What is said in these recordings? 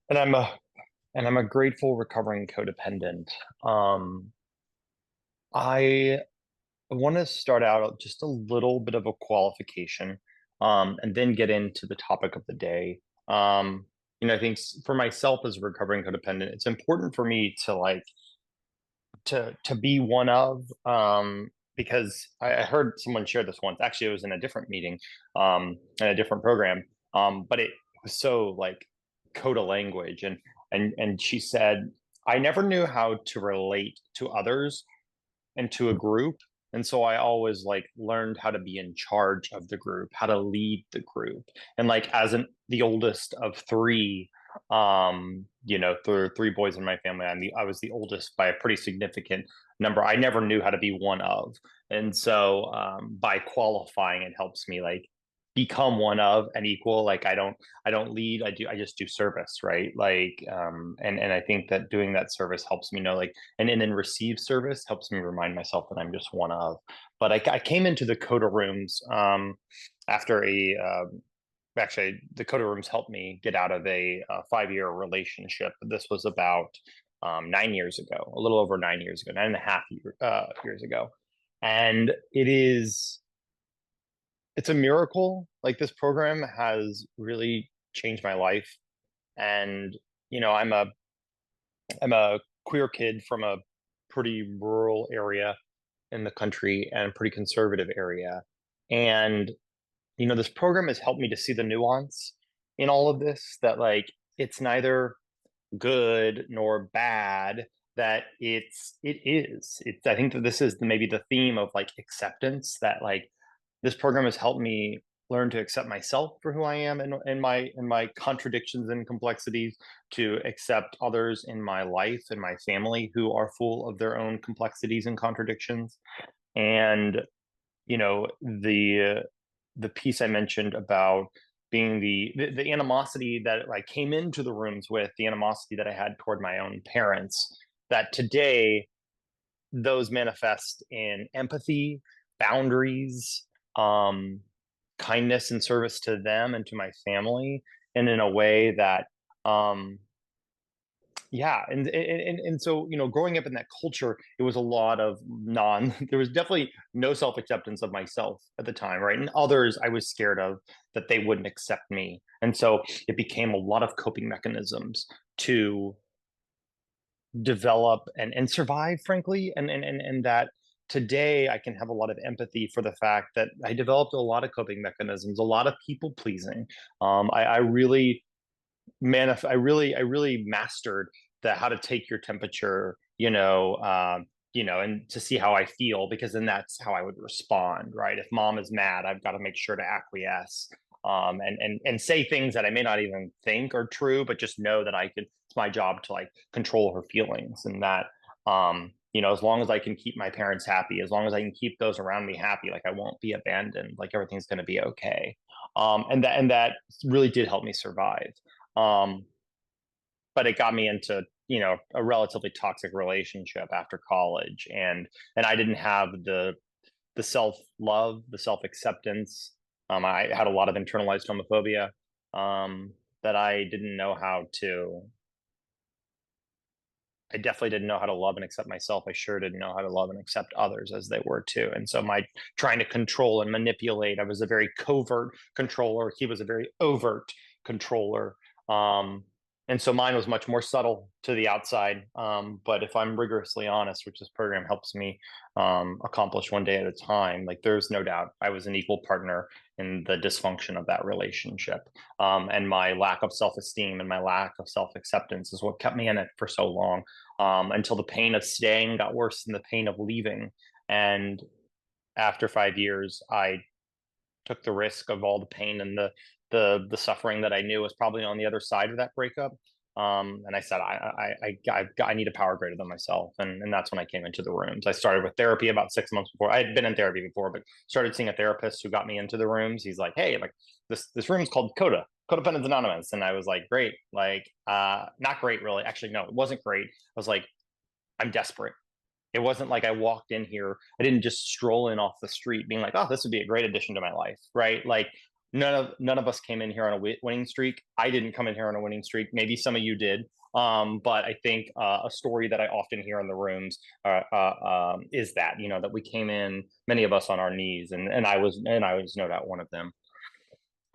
and I'm a grateful recovering codependent. Um, I want to start out just a little bit of a qualification, and then get into the topic of the day. Um, I think for myself as a recovering codependent, it's important for me to to be one of, because I heard someone share this once. Actually, it was in a different meeting, in a different program, but it was so like coda language, and she said, I never knew how to relate to others and to a group. And so I always like learned how to be in charge of the group, how to lead the group. And like as the oldest of three, there are three boys in my family. I was the oldest by a pretty significant number. I never knew how to be one of. And so by qualifying, it helps me like become one of an equal. Like I don't lead, I just do service, right? Like and I think that doing that service helps me know like and then receive service helps me remind myself that I'm just one of. But I came into the CoDA rooms after actually the CoDA rooms helped me get out of a 5 year relationship. This was about 9 years ago, a little over 9 years ago, 9.5 years ago, and it's a miracle. Like this program has really changed my life, and I'm a queer kid from a pretty rural area in the country and pretty conservative area. And, this program has helped me to see the nuance in all of this, that like it's neither good nor bad, that it is. I think that this is maybe the theme of like acceptance, that like this program has helped me learn to accept myself for who I am and my contradictions and complexities, to accept others in my life and my family who are full of their own complexities and contradictions. And the piece I mentioned about being the animosity that I came into the rooms with, the animosity that I had toward my own parents, that today those manifest in empathy, boundaries, um, kindness and service to them and to my family, and in a way that, yeah, and so growing up in that culture, it was a lot of non. There was definitely no self acceptance of myself at the time, right? And others, I was scared of that they wouldn't accept me, and so it became a lot of coping mechanisms to develop and survive, frankly, and that today I can have a lot of empathy for the fact that I developed a lot of coping mechanisms, a lot of people pleasing. I really I really mastered the how to take your temperature, and to see how I feel, because then that's how I would respond, right? If mom is mad, I've got to make sure to acquiesce, and say things that I may not even think are true, but just know that I could. It's my job to like control her feelings, and that, as long as I can keep my parents happy, as long as I can keep those around me happy, like I won't be abandoned, like everything's going to be okay. And that really did help me survive. Um, but it got me into, a relatively toxic relationship after college, and I didn't have the self love, the self acceptance. I had a lot of internalized homophobia, that I didn't know how to. I definitely didn't know how to love and accept myself. I sure didn't know how to love and accept others as they were too. And so my trying to control and manipulate, I was a very covert controller. He was a very overt controller. Um, and so mine was much more subtle to the outside. But if I'm rigorously honest, which this program helps me accomplish one day at a time, like there's no doubt I was an equal partner in the dysfunction of that relationship. And my lack of self esteem and my lack of self acceptance is what kept me in it for so long, until the pain of staying got worse than the pain of leaving. And after 5 years, I took the risk of all the pain and the suffering that I knew was probably on the other side of that breakup. And I said, I need a power greater than myself. And that's when I came into the rooms. I started with therapy about 6 months before. I had been in therapy before, but started seeing a therapist who got me into the rooms. He's like, hey, like this room is called CoDA, Codependence Anonymous. And I was like, great. Like, not great, really. Actually, no, it wasn't great. I was like, I'm desperate. It wasn't like I walked in here. I didn't just stroll in off the street being like, oh, this would be a great addition to my life, right? Like none of us came in here on a winning streak. I didn't come in here on a winning streak. Maybe some of you did. But I think a story that I often hear in the rooms is that, that we came in, many of us on our knees, and I was no doubt one of them.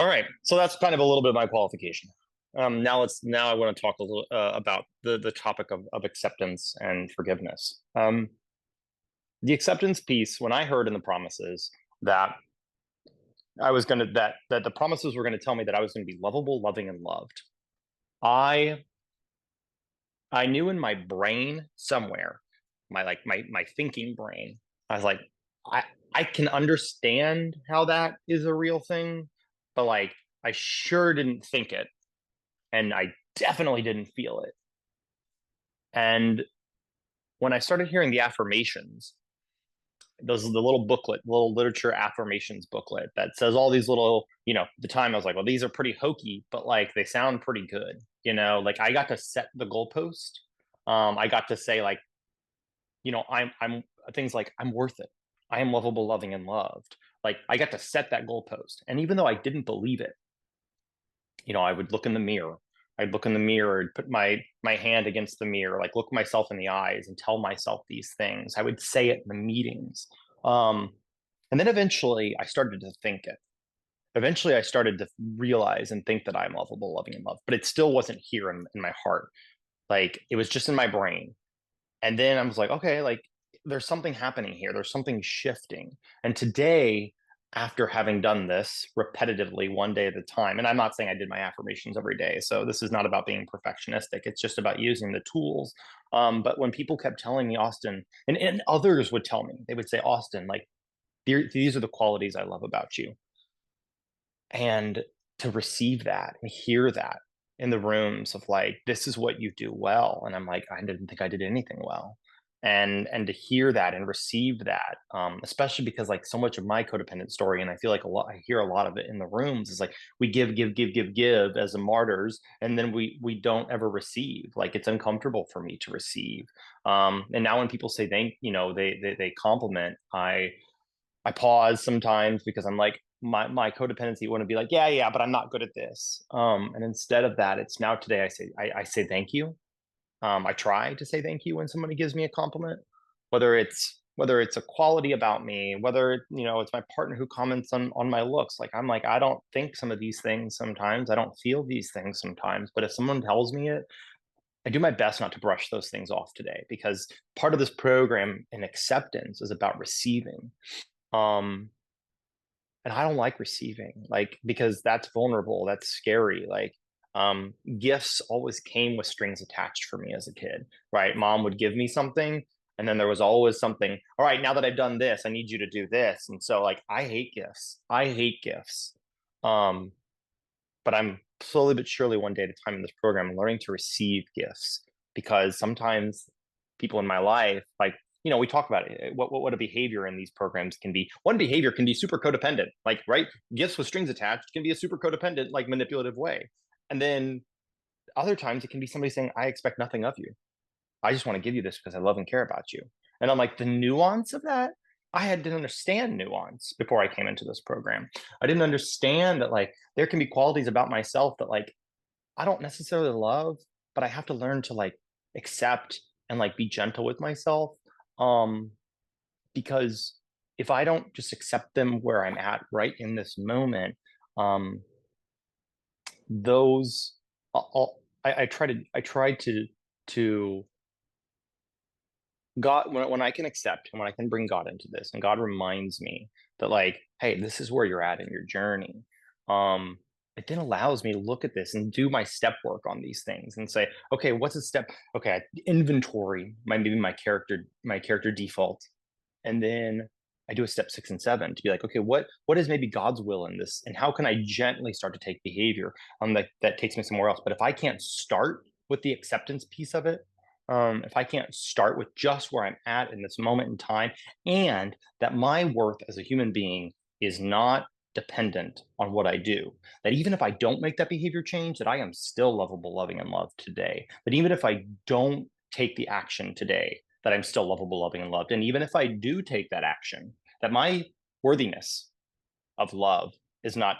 All right, so that's kind of a little bit of my qualification. Now I want to talk a little about the topic of acceptance and forgiveness. The acceptance piece, when I heard in the promises that I was going to that the promises were going to tell me that I was going to be lovable, loving, and loved. I I knew in my brain somewhere, my thinking brain, I was like, I I can understand how that is a real thing, but like I sure didn't think it, and I definitely didn't feel it. And when I started hearing the affirmations, those the little booklet, little literature affirmations booklet that says all these little, at the time I was like, well, these are pretty hokey, but like they sound pretty good. Like I got to set the goalpost. I got to say like, I'm things like I'm worth it. I am lovable, loving, and loved. Like I got to set that goalpost. And even though I didn't believe it, I would look in the mirror. I'd look in the mirror and put my hand against the mirror, like look myself in the eyes and tell myself these things. I would say it in the meetings. Um, and then eventually I started to think it. Eventually I started to realize and think that I'm lovable, loving, and loved, but it still wasn't here in my heart. Like it was just in my brain. And then I was like, okay, like there's something happening here. There's something shifting. And today, after having done this repetitively one day at a time, and I'm not saying I did my affirmations every day. So this is not about being perfectionistic. It's just about using the tools. But when people kept telling me, Austin, and others would tell me, they would say, Austin, like, these are the qualities I love about you. And to receive that and hear that in the rooms of like, this is what you do well. And I'm like, I didn't think I did anything well. And to hear that and receive that, especially because like so much of my codependent story, and I feel like I hear a lot of it in the rooms, is like we give, give, give, give, give as a martyrs, and then we don't ever receive. Like it's uncomfortable for me to receive. And now when people say they compliment, I pause sometimes because I'm like, my codependency want to be like, yeah, yeah, but I'm not good at this. And instead of that, it's now today I say thank you. I try to say thank you when somebody gives me a compliment, whether it's a quality about me, whether it's my partner who comments on my looks. Like I'm like, I don't think some of these things sometimes. I don't feel these things sometimes. But if someone tells me it, I do my best not to brush those things off today because part of this program in acceptance is about receiving. Um, and I don't like receiving, like because that's vulnerable, that's scary. Like gifts always came with strings attached for me as a kid, right? Mom would give me something, and then there was always something. All right, now that I've done this, I need you to do this. And so, like, I hate gifts. I hate gifts. Um, but I'm slowly but surely, one day at a time in this program, learning to receive gifts because sometimes people in my life, like, we talk about it, what a behavior in these programs can be. One behavior can be super codependent, like, right? Gifts with strings attached can be a super codependent, like manipulative way. And then other times it can be somebody saying, I expect nothing of you. I just want to give you this because I love and care about you. And I'm like, the nuance of that, didn't understand nuance before I came into this program. I didn't understand that like there can be qualities about myself that like I don't necessarily love, but I have to learn to like accept and like be gentle with myself. Um, because if I don't just accept them where I'm at right in this moment, um, those I try to God, when I can accept and when I can bring God into this, and God reminds me that like, hey, this is where you're at in your journey. Um, it then allows me to look at this and do my step work on these things and say, okay, what's a step? Okay, inventory, maybe my character default, and then I do a step 6 and 7 to be like, okay, what is maybe God's will in this, and how can I gently start to take behavior that takes me somewhere else? But if I can't start with the acceptance piece of it, if I can't start with just where I'm at in this moment in time, and that my worth as a human being is not dependent on what I do, that even if I don't make that behavior change, that I am still lovable, loving, and loved today. That even if I don't take the action today, that I'm still lovable, loving, and loved. And even if I do take that action, that my worthiness of love is not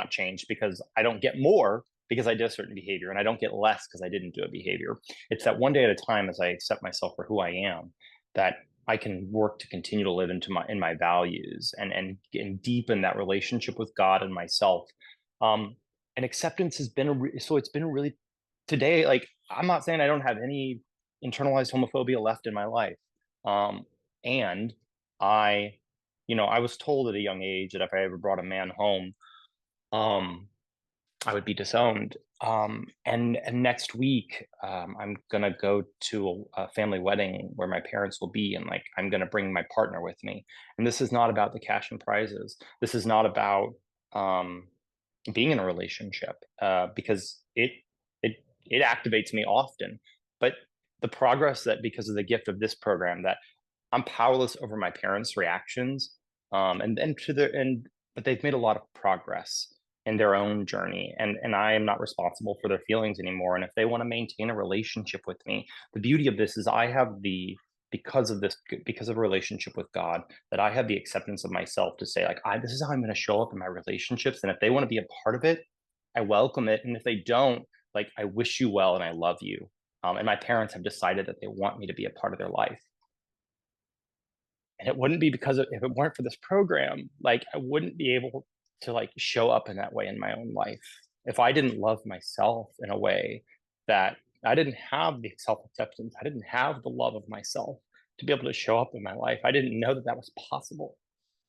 changed because I don't get more because I did a certain behavior, and I don't get less because I didn't do a behavior. It's that one day at a time, as I accept myself for who I am, that I can work to continue to live in my values, and deepen that relationship with God and myself. Um, and acceptance has been so it's been really today. Like, I'm not saying I don't have any internalized homophobia left in my life. Um, and I, I was told at a young age that if I ever brought a man home, um, I would be disowned. And next week, I'm gonna go to a family wedding where my parents will be, and like I'm gonna bring my partner with me. And this is not about the cash and prizes. This is not about um, being in a relationship, because it activates me often. But the progress that because of the gift of this program, that I'm powerless over my parents' reactions. And to their and but they've made a lot of progress in their own journey, and I am not responsible for their feelings anymore. And if they want to maintain a relationship with me, the beauty of this is I have the because of a relationship with God, that I have the acceptance of myself to say, like, this is how I'm going to show up in my relationships, and if they want to be a part of it, I welcome it, and if they don't, like, I wish you well and I love you. And my parents have decided that they want me to be a part of their life. And it wouldn't be because if it weren't for this program, like, I wouldn't be able to like show up in that way in my own life. If I didn't love myself in a way that I didn't have the self-acceptance, I didn't have the love of myself to be able to show up in my life, I didn't know that that was possible.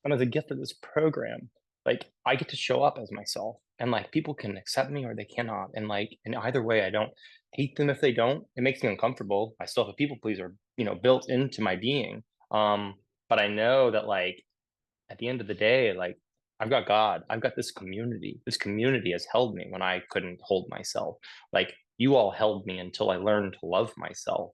And as a gift of this program, like, I get to show up as myself, and like people can accept me or they cannot. And like in either way, I don't hate them if they don't. It makes me uncomfortable. I still have a people pleaser, built into my being. But I know that, like, at the end of the day, like, I've got God. I've got this community. This community has held me when I couldn't hold myself. Like, you all held me until I learned to love myself.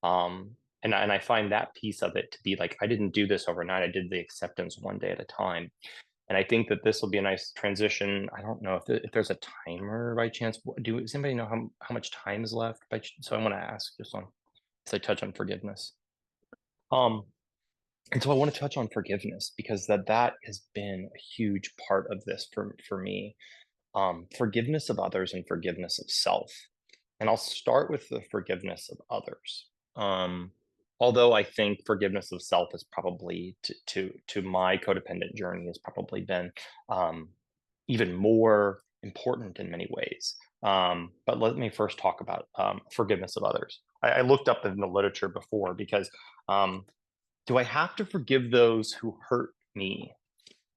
And I find that piece of it to be like, I didn't do this overnight. I did the acceptance one day at a time. And I think that this will be a nice transition. I don't know if there's a timer by chance. Does anybody know how much time is left? So I want to ask just on, as I touch on forgiveness. Um, and so I want to touch on forgiveness because that has been a huge part of this for me. Forgiveness of others and forgiveness of self. And I'll start with the forgiveness of others. Um, Although I think forgiveness of self is probably to my codependent journey has probably been um, even more important in many ways. But let me first talk about forgiveness of others. I looked up in the literature before because do I have to forgive those who hurt me?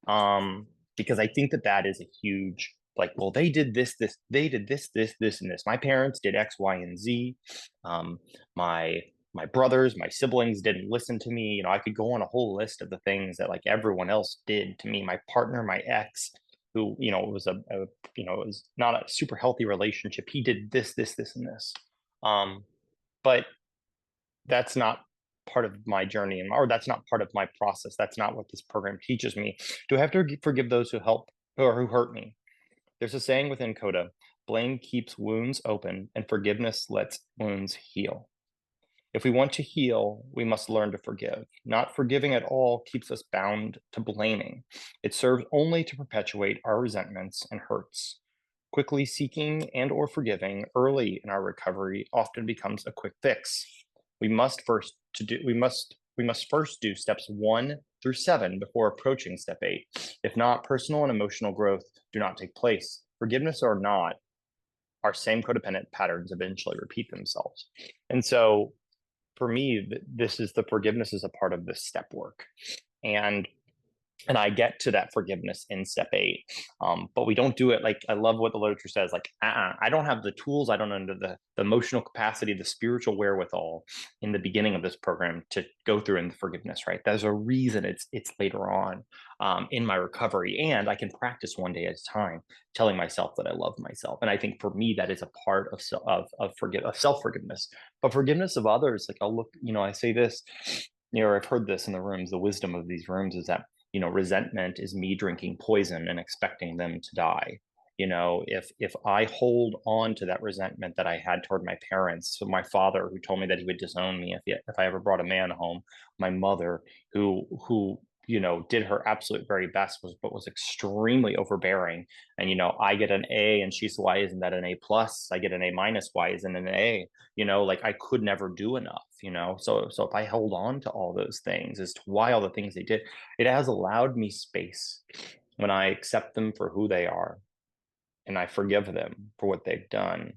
Um, because I think that is a huge, like, well, they did this, and this. My parents did X, Y, and Z. Um, my my brothers, my siblings didn't listen to me. I could go on a whole list of the things that like everyone else did to me. My partner, my ex, who was it was not a super healthy relationship. He did this, and this. But that's not part of my journey, or that's not part of my process. That's not what this program teaches me. Do I have to forgive those who help or who hurt me? There's a saying within CoDA: blame keeps wounds open and forgiveness lets wounds heal. If we want to heal, we must learn to forgive. Not forgiving at all keeps us bound to blaming. It serves only to perpetuate our resentments and hurts. Quickly seeking and or forgiving early in our recovery often becomes a quick fix. We must first do steps 1 through 7 before approaching step 8. If not, personal and emotional growth do not take place. Forgiveness or not, our same codependent patterns eventually repeat themselves. And so for me, this is the forgiveness is a part of this step work. And I get to that forgiveness in step 8. But we don't do it like, I love what the literature says, like, I don't have the tools, I don't have the emotional capacity, the spiritual wherewithal in the beginning of this program to go through in the forgiveness, right? There's a reason it's later on in my recovery, and I can practice one day at a time, telling myself that I love myself. And I think for me, that is a part of self forgiveness. But forgiveness of others, like, I'll look, I say this, I've heard this in the rooms. The wisdom of these rooms is that resentment is me drinking poison and expecting them to die. If I hold on to that resentment that I had toward my parents, so my father who told me that he would disown me if I ever brought a man home, my mother who did her absolute very best, but was extremely overbearing. And I get an A and she's, why isn't that an A plus? I get an A minus, why isn't an A? Like I could never do enough. So if I hold on to all those things as to why all the things they did, it has allowed me space when I accept them for who they are and I forgive them for what they've done.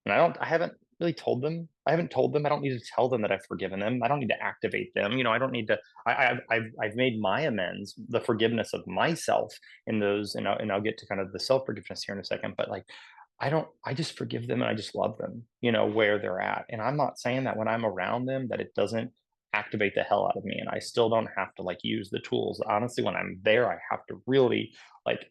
And I haven't really told them. I haven't told them. I don't need to tell them that I've forgiven them. I don't need to activate them. I don't need to. I've made my amends, the forgiveness of myself in those, and I'll get to kind of the self forgiveness here in a second. But like, I just forgive them and I just love them, where they're at. And I'm not saying that when I'm around them that it doesn't activate the hell out of me. And I still don't have to like use the tools. Honestly, when I'm there, I have to really like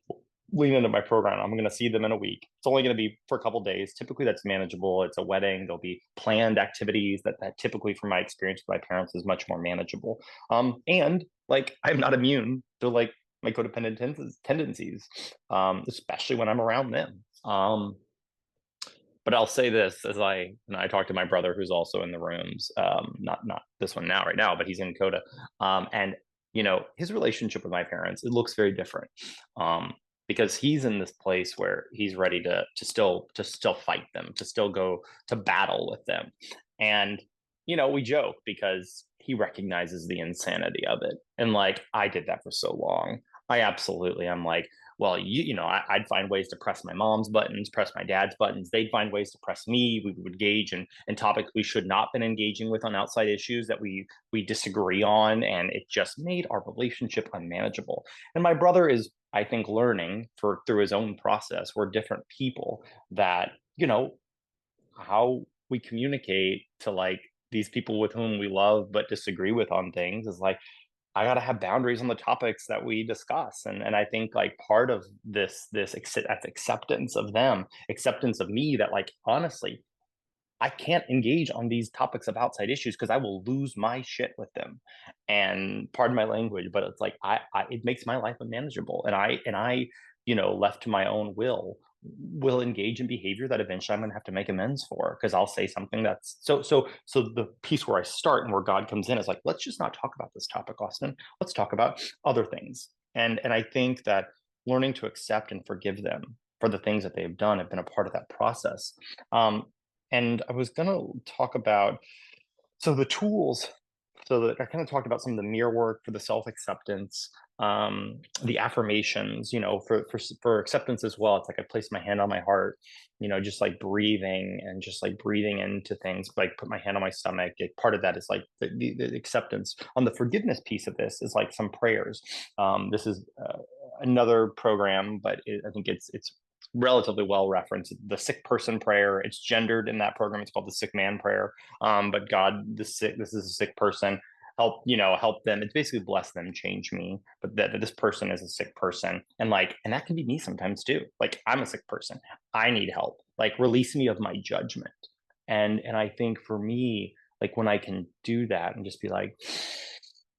lean into my program. I'm going to see them in a week. It's only going to be for a couple days. Typically, that's manageable. It's a wedding. There'll be planned activities that typically, from my experience with my parents, is much more manageable. And like I'm not immune to like my codependent tendencies, especially when I'm around them. But I'll say this as I talk to my brother who's also in the rooms, not this one now right now, but he's in CoDA, and his relationship with my parents, it looks very different, because he's in this place where he's ready to still fight them, to still go to battle with them, and we joke because he recognizes the insanity of it, and like I did that for so long. I'm like, well, I'd find ways to press my mom's buttons, press my dad's buttons. They'd find ways to press me. We would engage in topics we should not been engaging with on outside issues that we disagree on, and it just made our relationship unmanageable. And my brother is, I think, learning through his own process. We're different people that how we communicate to like these people with whom we love but disagree with on things is like I got to have boundaries on the topics that we discuss. And I think like part of this acceptance of them, acceptance of me, that like honestly I can't engage on these topics of outside issues because I will lose my shit with them. And pardon my language, but it's like it makes my life unmanageable. And I, left to my own will engage in behavior that eventually I'm gonna have to make amends for because I'll say something that's so the piece where I start and where God comes in is like, let's just not talk about this topic, Austin. Let's talk about other things. And I think that learning to accept and forgive them for the things that they've done have been a part of that process. And I was going to talk about the tools. So that I kind of talked about some of the mirror work for the self acceptance, the affirmations. For acceptance as well. It's like I place my hand on my heart, just like breathing and just like breathing into things. Like put my hand on my stomach. Part of that is like the acceptance. On the forgiveness piece of this is like some prayers. This is another program, but I think it's relatively well referenced. The sick person prayer, it's gendered in that program. It's called the sick man prayer. But God, this is a sick person. Help them. It's basically bless them, change me. But that this person is a sick person, and that can be me sometimes too. Like I'm a sick person. I need help. Like release me of my judgment. And I think for me, like when I can do that and just be like,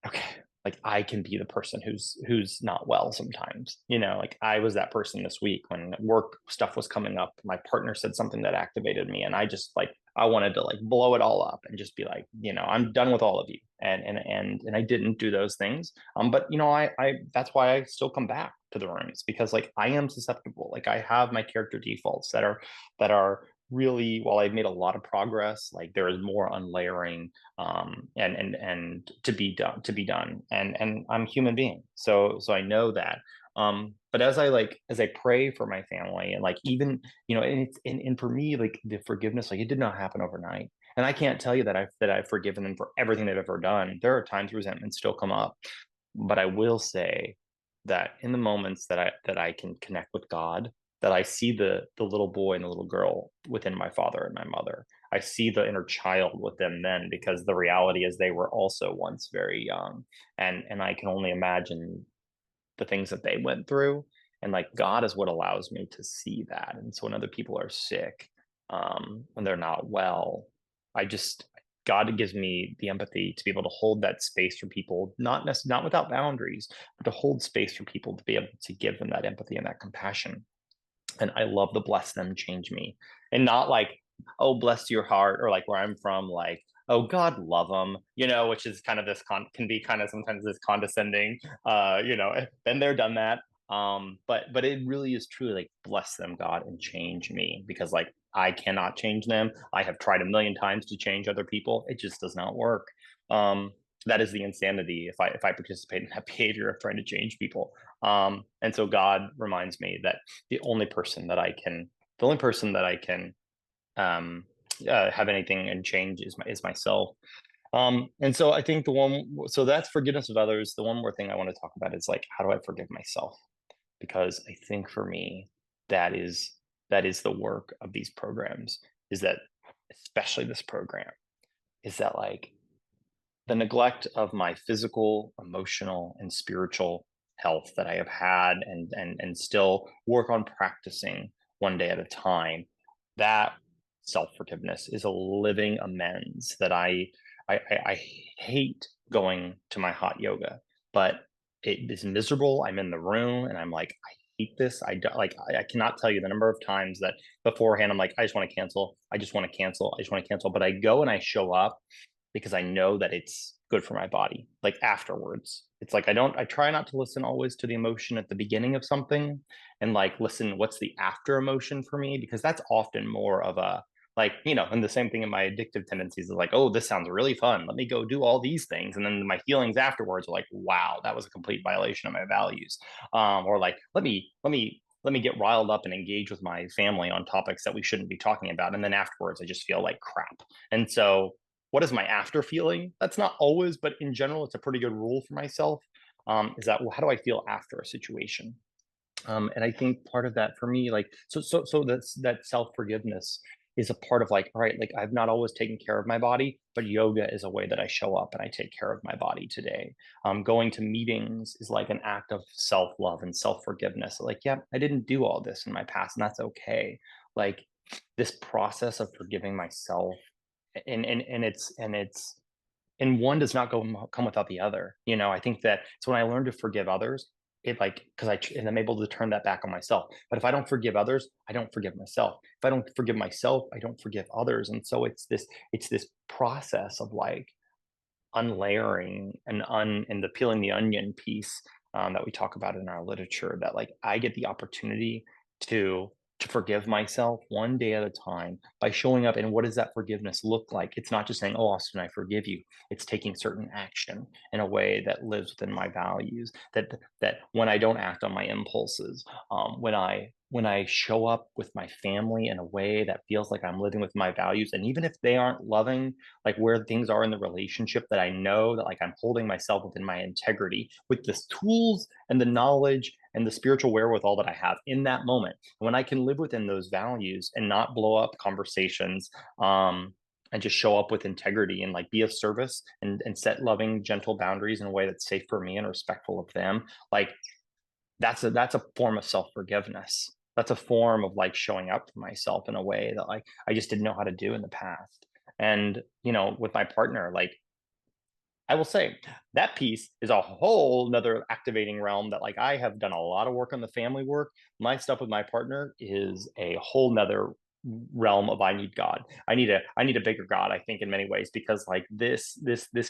okay, like I can be the person who's not well sometimes. Like I was that person this week when work stuff was coming up. My partner said something that activated me, and I just like I wanted to like blow it all up and just be like, I'm done with all of you. And I didn't do those things. But I that's why I still come back to the rooms because like I am susceptible. Like I have my character defaults that are really, while I've made a lot of progress, like there is more unlayering, and to be done, and I'm a human being, so I know that. But as I pray for my family, and like even and for me, like the forgiveness, like it did not happen overnight, and I can't tell you that I've forgiven them for everything they've ever done. There are times resentments still come up, but I will say that in the moments that I can connect with God, that I see the little boy and the little girl within my father and my mother. I see the inner child with them then, because the reality is they were also once very young, and I can only imagine the things that they went through. And like God is what allows me to see that. And so when other people are sick, when they're not well, I just God gives me the empathy to be able to hold that space for people, not without boundaries, but to hold space for people to be able to give them that empathy and that compassion. And I love the bless them, change me, and not like, oh, bless your heart, or like where I'm from, like oh, God love them, which is kind of can be kind of sometimes this condescending, been there, done that. But it really is truly like bless them, God, and change me, because like I cannot change them. I have tried a million times to change other people. It just does not work. Um, that is the insanity if I participate in that behavior of trying to change people. And so God reminds me that the only person that I can um, have anything and change is myself. And so I think so that's forgiveness of others. The one more thing I want to talk about is like, how do I forgive myself? Because I think for me, that is that is the work of these programs, is that, especially this program, is that like the neglect of my physical, emotional, and spiritual health that I have had and still work on practicing one day at a time. That self-forgiveness is a living amends that I hate going to my hot yoga, but it is miserable. I'm in the room and I'm like, I hate this. I don't like I cannot tell you the number of times that beforehand I'm like, I just want to cancel. I just want to cancel. I just want to cancel. But I go and I show up because I know that it's good for my body. Like afterwards, it's like I try not to listen always to the emotion at the beginning of something and like listen, what's the after emotion for me? Because that's often more of a like, and the same thing in my addictive tendencies is like, oh, this sounds really fun. Let me go do all these things. And then my feelings afterwards are like, wow, that was a complete violation of my values. Or like, let me get riled up and engage with my family on topics that we shouldn't be talking about. And then afterwards, I just feel like crap. And so what is my after feeling? That's not always, but in general, it's a pretty good rule for myself. Is that, well, how do I feel after a situation? And I think part of that for me, like, so that self forgiveness is a part of like, all right, like I've not always taken care of my body, but yoga is a way that I show up and I take care of my body today. Going to meetings is like an act of self love and self forgiveness. Like, yeah, I didn't do all this in my past, and that's okay. Like this process of forgiving myself, and one does not come without the other. I think that it's when I learn to forgive others, it like because and I'm able to turn that back on myself. But if I don't forgive others, I don't forgive myself. If I don't forgive myself, I don't forgive others. And so it's this process of like unlayering and the peeling the onion piece, that we talk about in our literature, that like I get the opportunity to to forgive myself one day at a time by showing up. And what does that forgiveness look like? It's not just saying, oh, Austin, I forgive you. It's taking certain action in a way that lives within my values, that when I don't act on my impulses, when I show up with my family in a way that feels like I'm living with my values, and even if they aren't loving, like where things are in the relationship, that I know that like I'm holding myself within my integrity with the tools and the knowledge and the spiritual wherewithal that I have in that moment. When I can live within those values and not blow up conversations, and just show up with integrity and like be of service and set loving, gentle boundaries in a way that's safe for me and respectful of them, like that's a form of self-forgiveness. That's a form of like showing up for myself in a way that like I just didn't know how to do in the past. And with my partner, like I will say that piece is a whole nother activating realm that like I have done a lot of work on the family work. My stuff with my partner is a whole nother realm of I need God. I need a bigger God, I think, in many ways, because like this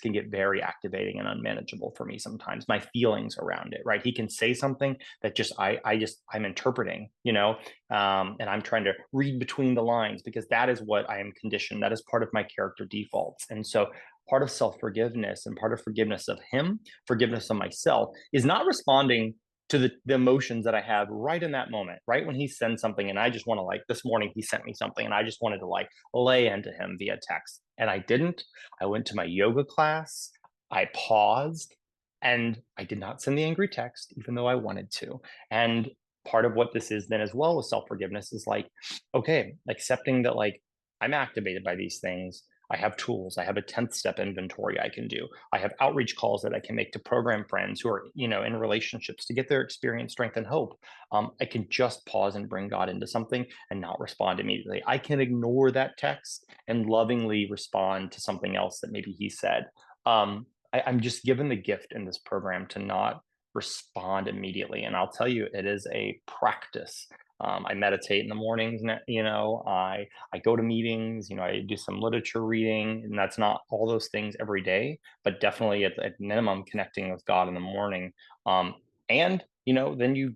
can get very activating and unmanageable for me sometimes. My feelings around it, right? He can say something that just I'm interpreting, and I'm trying to read between the lines because that is what I am conditioned. That is part of my character defaults. And so part of self forgiveness and part of forgiveness of him, forgiveness of myself, is not responding to the emotions that I have right in that moment, right when he sends something. And I just want to, like, this morning, he sent me something and I just wanted to like lay into him via text. And I didn't. I went to my yoga class, I paused, and I did not send the angry text, even though I wanted to. And part of what this is then as well with self forgiveness is like, okay, accepting that like I'm activated by these things. I have tools. I have a 10th step inventory I can do. I have outreach calls that I can make to program friends who are, in relationships to get their experience, strength, and hope. I can just pause and bring God into something and not respond immediately. I can ignore that text and lovingly respond to something else that maybe he said. I'm just given the gift in this program to not respond immediately. And I'll tell you, it is a practice I meditate in the mornings. I go to meetings. I do some literature reading, and that's not all those things every day, but definitely at minimum connecting with God in the morning. And then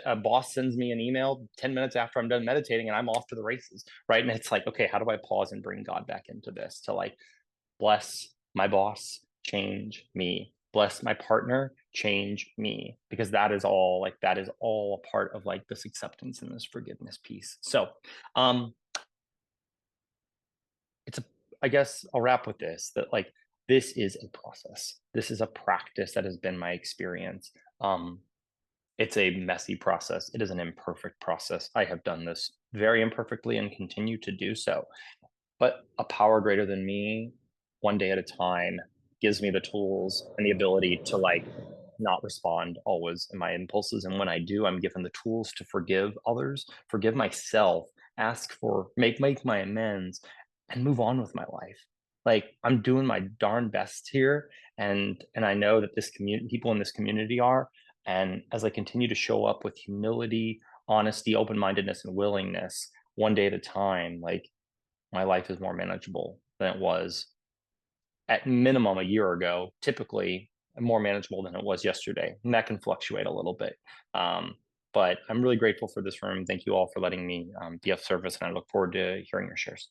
a boss sends me an email 10 minutes after I'm done meditating, and I'm off to the races, right? And it's like, okay, how do I pause and bring God back into this to like bless my boss, change me, bless my partner, change me, because that is all a part of like this acceptance and this forgiveness piece. So um it's a I guess I'll wrap with this, that like this is a process, this is a practice that has been my experience. It's a messy process, it is an imperfect process. I have done this very imperfectly and continue to do so, but a power greater than me, one day at a time, gives me the tools and the ability to like not respond always in my impulses. And when I do, I'm given the tools to forgive others, forgive myself, make my amends, and move on with my life. Like I'm doing my darn best here, and I know that this community, people in this community are. And as I continue to show up with humility, honesty, open mindedness, and willingness, one day at a time, like my life is more manageable than it was at minimum a year ago, typically more manageable than it was yesterday. And that can fluctuate a little bit. Um, but I'm really grateful for this room. Thank you all for letting me be of service, and I look forward to hearing your shares.